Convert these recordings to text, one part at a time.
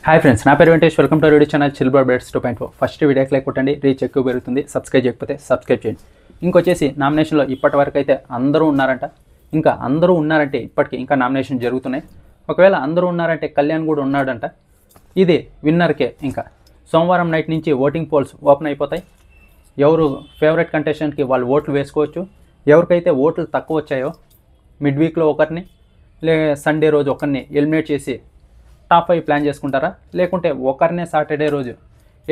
Hi friends, నా పేరు Venkatesh. Welcome to YouTube channel చిల్బర్ బెడ్స్ 2.4. ఫస్ట్ వీడియోకి లైక్ కొట్టండి, రీచ్ ఎక్కువ పెరుగుతుంది. సబ్స్క్రైబ్ చేయకపోతే సబ్స్క్రైబ్ చేయండి. ఇంకొచ్చేసి నామినేషన్లో ఇప్పటి వరకు అయితే అందరూ ఉన్నారంట. ఇంకా అందరూ ఉన్నారంటే ఇప్పటికీ ఇంకా నామినేషన్ జరుగుతున్నాయి. ఒకవేళ అందరూ ఉన్నారంటే కళ్యాణ్ కూడా ఉన్నాడంట. ఇది విన్నర్కే. ఇంకా సోమవారం నైట్ నుంచి ఓటింగ్ పోల్స్ ఓపెన్ అయిపోతాయి. ఎవరు ఫేవరెట్ కంటెస్టెంట్కి వాళ్ళు ఓట్లు వేసుకోవచ్చు. ఎవరికైతే ఓట్లు తక్కువ వచ్చాయో మిడ్ వీక్లో ఒకరిని, సండే రోజు ఒకరిని ఎలిమినేట్ చేసి టాప్ 5 ప్లాన్ చేసుకుంటారా, లేకుంటే ఒకరినే సాటర్డే రోజు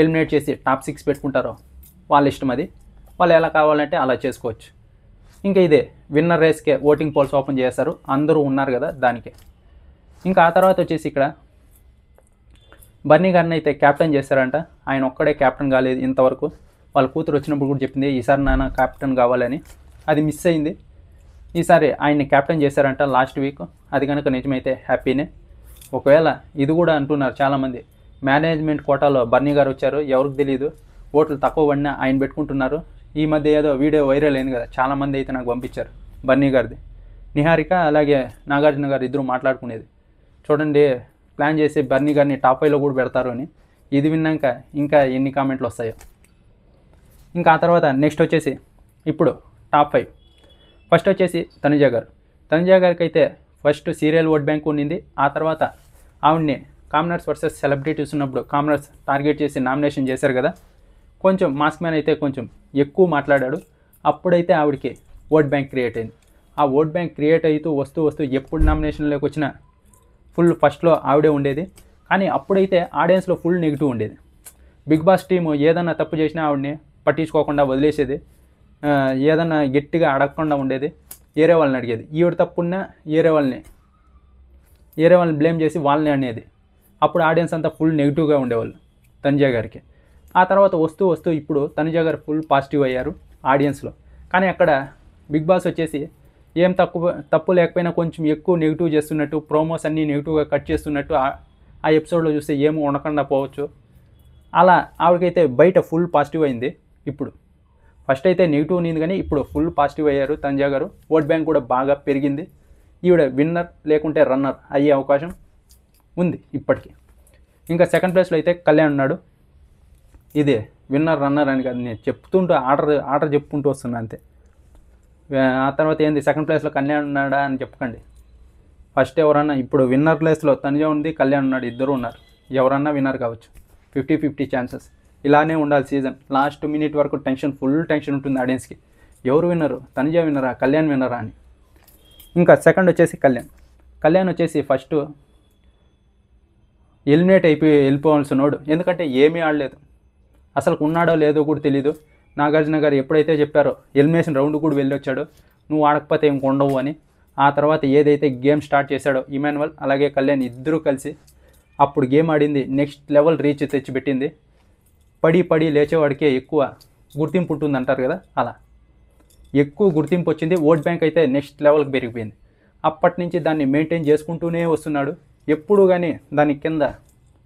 ఎలిమినేట్ చేసి టాప్ 6 పెట్టుకుంటారో వాళ్ళ ఇష్టం. అది వాళ్ళు ఎలా కావాలంటే అలా చేసుకోవచ్చు. ఇంకా ఇదే విన్నర్ రేస్కే ఓటింగ్ పోల్స్ ఓపెన్ చేస్తారు. అందరూ ఉన్నారు కదా దానికే. ఇంకా ఆ తర్వాత వచ్చేసి ఇక్కడ బన్నీ గారిని అయితే క్యాప్టెన్ చేశారంట. ఆయన ఒక్కడే క్యాప్టెన్ కాలేదు ఇంతవరకు. వాళ్ళ కూతురు వచ్చినప్పుడు కూడా చెప్పింది ఈసారి నాన్న క్యాప్టెన్ కావాలని. అది మిస్ అయింది. ఈసారి ఆయన్ని క్యాప్టెన్ చేశారంట లాస్ట్ వీక్. అది కనుక నిజమైతే హ్యాపీనే. ఒకవేళ ఇది కూడా అంటున్నారు చాలామంది, మేనేజ్మెంట్ కోటాలో బన్నీ గారు వచ్చారు, ఎవరికి తెలియదు, ఓట్లు తక్కువ పడినా ఆయన పెట్టుకుంటున్నారు. ఈ మధ్య ఏదో వీడియో వైరల్ అయింది కదా, చాలామంది అయితే నాకు పంపించారు బన్నీ గారిది. నిహారిక అలాగే నాగార్జున గారు ఇద్దరు మాట్లాడుకునేది. చూడండి, ప్లాన్ చేసి బన్నీ గారిని టాప్ 5లో కూడా పెడతారు అని. ఇది విన్నాక ఇంకా ఎన్ని కామెంట్లు వస్తాయో. ఇంకా ఆ తర్వాత నెక్స్ట్ వచ్చేసి ఇప్పుడు టాప్ 5. ఫస్ట్ వచ్చేసి తనుజ గారు. తనుజ గారికి అయితే ఫస్ట్ సీరియల్ ఓట్ బ్యాంక్ ఉండింది. ఆ తర్వాత ఆవిడ్ని కామనర్స్ వర్సెస్ సెలబ్రిటీస్ ఉన్నప్పుడు కామనర్స్ టార్గెట్ చేసి నామినేషన్ చేశారు కదా, కొంచెం మాస్క్ మ్యాన్ అయితే కొంచెం ఎక్కువ మాట్లాడాడు. అప్పుడైతే ఆవిడకి ఓట్ బ్యాంక్ క్రియేట్ అయింది. ఆ ఓట్ బ్యాంక్ క్రియేట్ అవుతూ వస్తూ ఎప్పుడు నామినేషన్లోకి వచ్చినా ఫుల్ ఫస్ట్లో ఆవిడే ఉండేది. కానీ అప్పుడైతే ఆడియన్స్లో ఫుల్ నెగిటివ్ ఉండేది. బిగ్ బాస్ టీము ఏదన్నా తప్పు చేసినా ఆవిడని పట్టించుకోకుండా వదిలేసేది. ఏదన్నా గట్టిగా అడగకుండా ఉండేది. వేరే వాళ్ళని అడిగేది. ఈవిడ తప్పున్నా వేరే వాళ్ళని బ్లేమ్ చేసి వాళ్ళని అనేది. అప్పుడు ఆడియన్స్ అంతా ఫుల్ నెగిటివ్గా ఉండేవాళ్ళు తనుజ గారికి. ఆ తర్వాత వస్తూ ఇప్పుడు తనుజ గారు ఫుల్ పాజిటివ్ అయ్యారు ఆడియన్స్లో. కానీ అక్కడ బిగ్ బాస్ వచ్చేసి ఏం తప్పు లేకపోయినా కొంచెం ఎక్కువ నెగిటివ్ చేస్తున్నట్టు, ప్రోమోస్ అన్నీ నెగిటివ్గా కట్ చేస్తున్నట్టు ఆ ఎపిసోడ్లో చూస్తే ఏమో ఉండకుండా పోవచ్చు. అలా ఆవిడకైతే బయట ఫుల్ పాజిటివ్ అయింది. ఇప్పుడు ఫస్ట్ అయితే నెగిటివ్ ఉన్నింది, కానీ ఇప్పుడు ఫుల్ పాజిటివ్ అయ్యారు తనుజ గారు. ఓట్ బ్యాంక్ కూడా బాగా పెరిగింది. ఈవిడ విన్నర్ లేకుంటే రన్నర్ అయ్యే అవకాశం ఉంది ఇప్పటికీ. ఇంకా సెకండ్ ప్లేస్లో అయితే కళ్యాణ్ ఉన్నాడు. ఇదే విన్నర్ రన్నర్ అని కాదు, నేను చెప్తుంటూ ఆర్డర్ చెప్పుకుంటూ వస్తున్నా అంతే. ఆ తర్వాత ఏంది, సెకండ్ ప్లేస్లో కళ్యాణ్ ఉన్నాడా అని చెప్పకండి. ఫస్ట్ ఎవరన్నా, ఇప్పుడు విన్నర్ ప్లేస్లో తనుజ ఉంది, కళ్యాణ్ ఉన్నాడు, ఇద్దరు ఉన్నారు. ఎవరన్నా విన్నర్ కావచ్చు. 50-50 ఛాన్సెస్. ఇలానే ఉండాలి సీజన్. లాస్ట్ మినిట్ వరకు ఫుల్ టెన్షన్ ఉంటుంది ఆడియన్స్కి. ఎవరు విన్నరు, తనుజ విన్నరా, కళ్యాణ్ విన్నరా అని. ఇంకా సెకండ్ వచ్చేసి కళ్యాణ్ వచ్చేసి ఫస్ట్ ఎలిమినేట్ వెళ్ళిపోవాల్సినోడు. ఎందుకంటే ఏమీ ఆడలేదు, అసలు ఉన్నాడో లేదో కూడా తెలీదు. నాగార్జున గారు ఎప్పుడైతే చెప్పారో ఎలిమినేషన్ రౌండ్ కూడా వెళ్ళి వచ్చాడు, నువ్వు ఆడకపోతే ఇంక ఉండవు అని. ఆ తర్వాత ఏదైతే గేమ్ స్టార్ట్ చేశాడో ఇమాన్యువల్ అలాగే కళ్యాణ్ ఇద్దరూ కలిసి అప్పుడు గేమ్ ఆడింది నెక్స్ట్ లెవెల్ రీచ్ తెచ్చిపెట్టింది. పడి లేచేవాడికే ఎక్కువ గుర్తింపు ఉంటుంది అంటారు కదా, అలా ఎక్కువ గుర్తింపు వచ్చింది. ఓట్ బ్యాంక్ అయితే నెక్స్ట్ లెవెల్కి పెరిగిపోయింది. అప్పటి నుంచి దాన్ని మెయింటైన్ చేసుకుంటూనే వస్తున్నాడు. ఎప్పుడు కానీ దాని కింద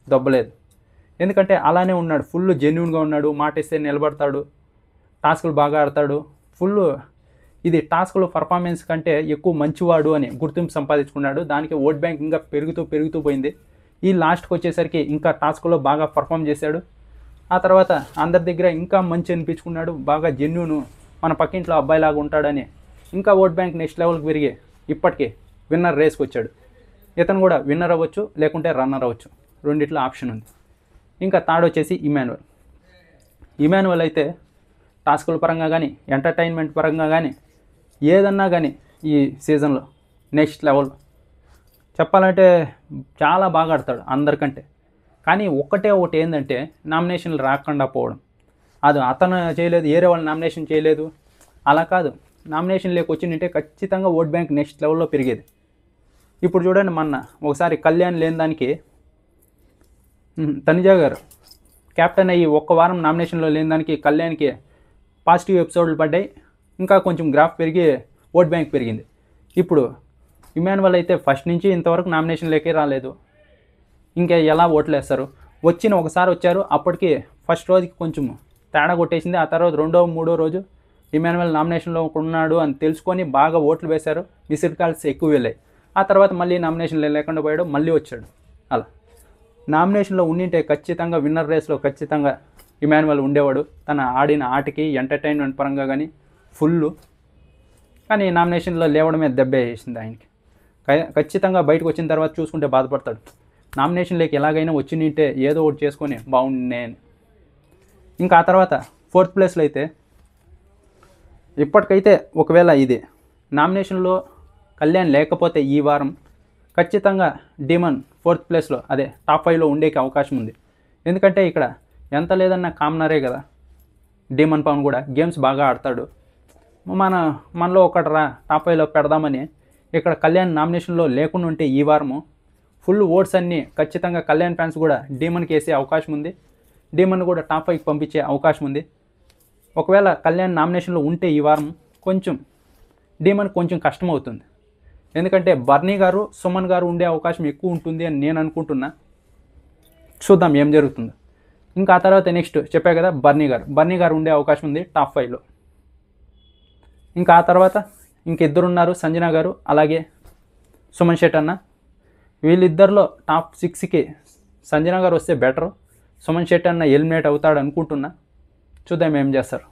దొబ్బలేదు. ఎందుకంటే అలానే ఉన్నాడు, ఫుల్ జెన్యూన్గా ఉన్నాడు. మాట ఇస్తే నిలబడతాడు, టాస్కులు బాగా ఆడతాడు. ఫుల్ ఇది టాస్కులు పర్ఫార్మెన్స్ కంటే ఎక్కువ మంచివాడు అని గుర్తింపు సంపాదించుకున్నాడు. దానికి ఓట్ బ్యాంక్ ఇంకా పెరుగుతూ పోయింది. ఈ లాస్ట్కి వచ్చేసరికి ఇంకా టాస్కులో బాగా పర్ఫామ్ చేశాడు. ఆ తర్వాత అందరి దగ్గర ఇంకా మంచి అనిపించుకున్నాడు. బాగా జెన్యూను, మన పక్కింట్లో అబ్బాయిలాగా ఉంటాడని ఇంకా ఓట్ బ్యాంక్ నెక్స్ట్ లెవెల్కి పెరిగి ఇప్పటికీ విన్నర్ రేస్కి వచ్చాడు. ఇతను కూడా విన్నర్ అవ్వచ్చు, లేకుంటే రన్నర్ అవ్వచ్చు, రెండిట్లో ఆప్షన్ ఉంది. ఇంకా థర్డ్ వచ్చేసి ఇమాన్యువల్ అయితే టాస్కుల పరంగా కానీ ఎంటర్టైన్మెంట్ పరంగా కానీ ఏదన్నా కానీ ఈ సీజన్లో నెక్స్ట్ లెవెల్ చెప్పాలంటే చాలా బాగా ఆడతాడు అందరికంటే. కానీ ఒకటి ఏంటంటే నామినేషన్లు రాకుండా పోవడం. అది అతను చేయలేదు, వేరే వాళ్ళు నామినేషన్ చేయలేదు అలా కాదు. నామినేషన్ వచ్చిందంటే ఖచ్చితంగా ఓట్ బ్యాంక్ నెక్స్ట్ లెవెల్లో పెరిగేది. ఇప్పుడు చూడండి, మొన్న ఒకసారి కళ్యాణ్ లేని దానికి తనుజ గారు క్యాప్టెన్ అయ్యి ఒక్క వారం నామినేషన్లో లేని దానికి కళ్యాణ్కి పాజిటివ్ ఎపిసోడ్లు పడ్డాయి. ఇంకా కొంచెం గ్రాఫ్ పెరిగి ఓట్ బ్యాంక్ పెరిగింది. ఇప్పుడు ఇమాన్యువల్ అయితే ఫస్ట్ నుంచి ఇంతవరకు నామినేషన్లోకే రాలేదు. ఇంకా ఎలా ఓట్లు వేస్తారు? ఒకసారి వచ్చారు, అప్పటికి ఫస్ట్ రోజుకి కొంచెం తేడా కొట్టేసింది. ఆ తర్వాత రెండో మూడో రోజు ఇమాన్యువల్ నామినేషన్లో ఉన్నాడు అని తెలుసుకొని బాగా ఓట్లు వేశారు. మిస్డ్ కాల్స్ ఎక్కువ వెళ్ళాయి. ఆ తర్వాత మళ్ళీ నామినేషన్లు లేకుండా పోయాడు, మళ్ళీ వచ్చాడు. అలా నామినేషన్లో ఉండింటే ఖచ్చితంగా విన్నర్ రేస్లో ఖచ్చితంగా ఇమాన్యువల్ ఉండేవాడు. తన ఆడిన ఆటకి ఎంటర్టైన్మెంట్ పరంగా కానీ ఫుల్. కానీ నామినేషన్లో లేవడమే దెబ్బ వేసింది ఆయనకి. ఖచ్చితంగా బయటకు వచ్చిన తర్వాత చూసుకుంటే బాధపడతాడు. నామినేషన్లోకి ఎలాగైనా వచ్చింటే ఏదో ఒకటి చేసుకొని బాగుండే అని. ఇంకా ఆ తర్వాత 4th ప్లేస్లో అయితే ఇప్పటికైతే ఒకవేళ ఇది నామినేషన్లో కళ్యాణ్ లేకపోతే ఈ వారం ఖచ్చితంగా డీమన్ 4th ప్లేస్లో అదే టాప్ 5లో ఉండేకి అవకాశం ఉంది. ఎందుకంటే ఇక్కడ ఎంత లేదన్నా కామనరే కదా. డీమన్ పవన్ కూడా గేమ్స్ బాగా ఆడతాడు. మనలో ఒకటి టాప్ 5లో పెడదామని ఇక్కడ కళ్యాణ్ నామినేషన్లో లేకుండా ఉంటే ఈ వారము ఫుల్ ఓట్స్ అన్నీ ఖచ్చితంగా కళ్యాణ్ ఫ్యాన్స్ కూడా డీమన్కి వేసే అవకాశం ఉంది. డీమన్ కూడా టాప్ 5కి పంపించే అవకాశం ఉంది. ఒకవేళ కళ్యాణ్ నామినేషన్లో ఉంటే ఈ వారం కొంచెం డీమన్ కొంచెం కష్టం అవుతుంది. ఎందుకంటే బర్నీ గారు సుమన్ గారు ఉండే అవకాశం ఎక్కువ ఉంటుంది అని నేను అనుకుంటున్నా. చూద్దాం ఏం జరుగుతుందో. ఇంకా ఆ తర్వాత నెక్స్ట్ చెప్పా కదా బర్నీ గారు ఉండే అవకాశం ఉంది టాప్ 5లో. ఇంకా ఆ తర్వాత ఇంకిద్దరున్నారు, సంజన గారు అలాగే సుమన్ శెట్టి అన్న. వీళ్ళిద్దరిలో టాప్ 6కి సంజన గారు వస్తే బెటర్. సుమన్ శెట్టి అన్న ఎలిమినేట్ అవుతాడు అనుకుంటున్నా. చూద్దాం ఏం చేస్తారు.